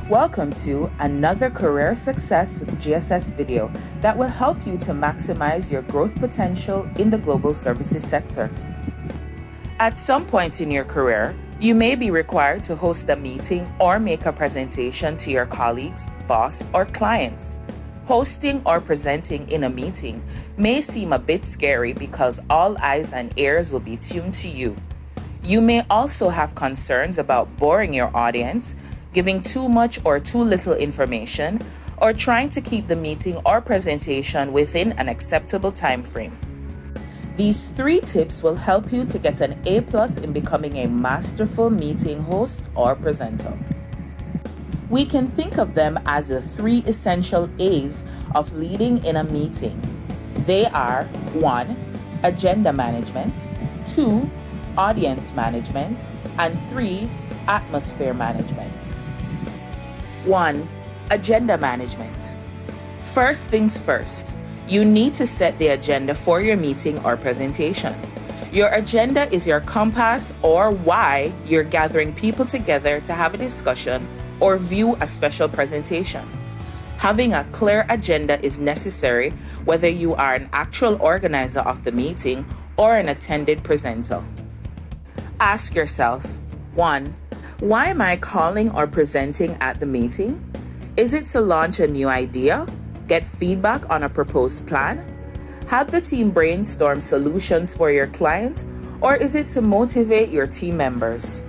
Welcome to another Career Success with GSS video that will help you to maximize your growth potential in the global services sector. At some point in your career, you may be required to host a meeting or make a presentation to your colleagues, boss, or clients. Hosting or presenting in a meeting may seem a bit scary because all eyes and ears will be tuned to you. You may also have concerns about boring your audience, giving too much or too little information, or trying to keep the meeting or presentation within an acceptable time frame. These 3 tips will help you to get an A+ in becoming a masterful meeting host or presenter. We can think of them as the 3 essential A's of leading in a meeting. They are 1. Agenda management, 2. Audience management, and 3. Atmosphere management. 1. Agenda management. First things first, you need to set the agenda for your meeting or presentation. Your agenda is your compass or why you're gathering people together to have a discussion or view a special presentation. Having a clear agenda is necessary whether you are an actual organizer of the meeting or an attended presenter. Ask yourself, 1. Why am I calling or presenting at the meeting? Is it to launch a new idea, get feedback on a proposed plan, help the team brainstorm solutions for your client, or is it to motivate your team members?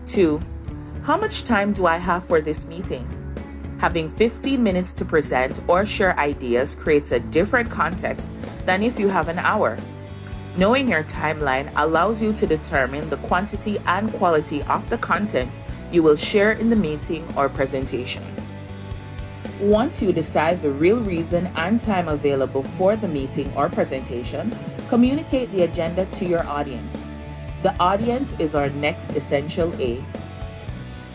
2. How much time do I have for this meeting? Having 15 minutes to present or share ideas creates a different context than if you have an hour. Knowing your timeline allows you to determine the quantity and quality of the content you will share in the meeting or presentation. Once you decide the real reason and time available for the meeting or presentation, communicate the agenda to your audience. The audience is our next essential A.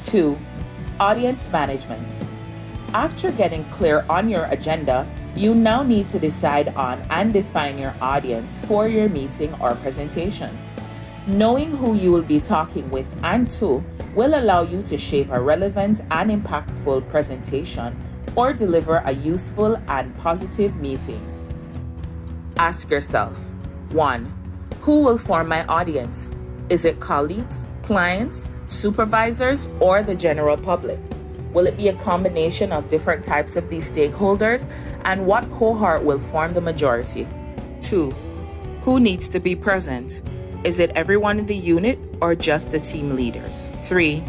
2. Audience management. After getting clear on your agenda, you now need to decide on and define your audience for your meeting or presentation. Knowing who you will be talking with and to will allow you to shape a relevant and impactful presentation or deliver a useful and positive meeting. Ask yourself, 1. Who will form my audience? Is it colleagues, clients, supervisors, or the general public? Will it be a combination of different types of these stakeholders, and what cohort will form the majority? 2. Who needs to be present? Is it everyone in the unit or just the team leaders? 3.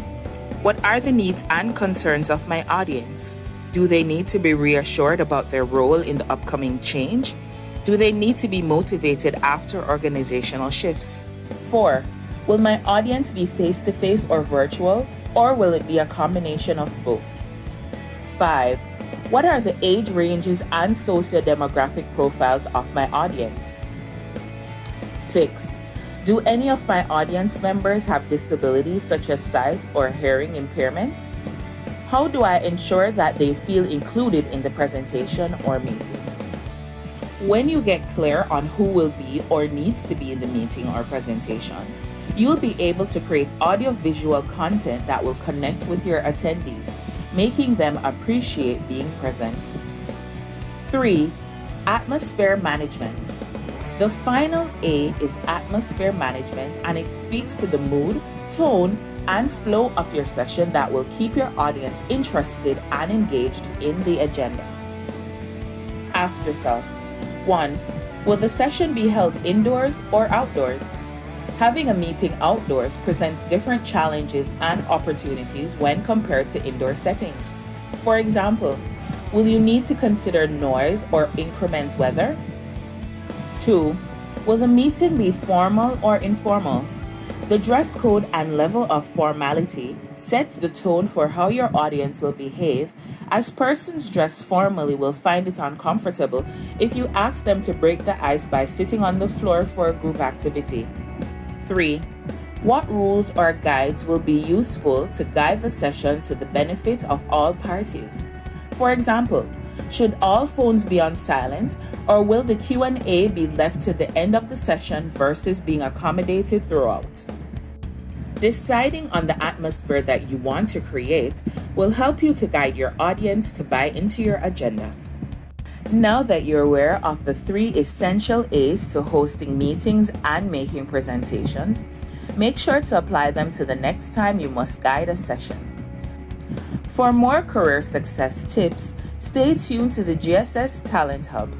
What are the needs and concerns of my audience? Do they need to be reassured about their role in the upcoming change? Do they need to be motivated after organizational shifts? 4. Will my audience be face-to-face or virtual, or will it be a combination of both? 5. What are the age ranges and socio-demographic profiles of my audience? 6. Do any of my audience members have disabilities such as sight or hearing impairments? How do I ensure that they feel included in the presentation or meeting? When you get clear on who will be or needs to be in the meeting or presentation, you'll be able to create audio-visual content that will connect with your attendees, making them appreciate being present. 3. Atmosphere management. The final A is atmosphere management, and it speaks to the mood, tone, and flow of your session that will keep your audience interested and engaged in the agenda. Ask yourself, 1. Will the session be held indoors or outdoors? Having a meeting outdoors presents different challenges and opportunities when compared to indoor settings. For example, will you need to consider noise or inclement weather? 2. Will the meeting be formal or informal? The dress code and level of formality sets the tone for how your audience will behave, as persons dressed formally will find it uncomfortable if you ask them to break the ice by sitting on the floor for a group activity. 3. What rules or guides will be useful to guide the session to the benefit of all parties? For example, should all phones be on silent, or will the Q&A be left to the end of the session versus being accommodated throughout? Deciding on the atmosphere that you want to create will help you to guide your audience to buy into your agenda. Now that you're aware of the 3 essential A's to hosting meetings and making presentations, make sure to apply them to the next time you must guide a session. For more career success tips, stay tuned to the GSS Talent Hub.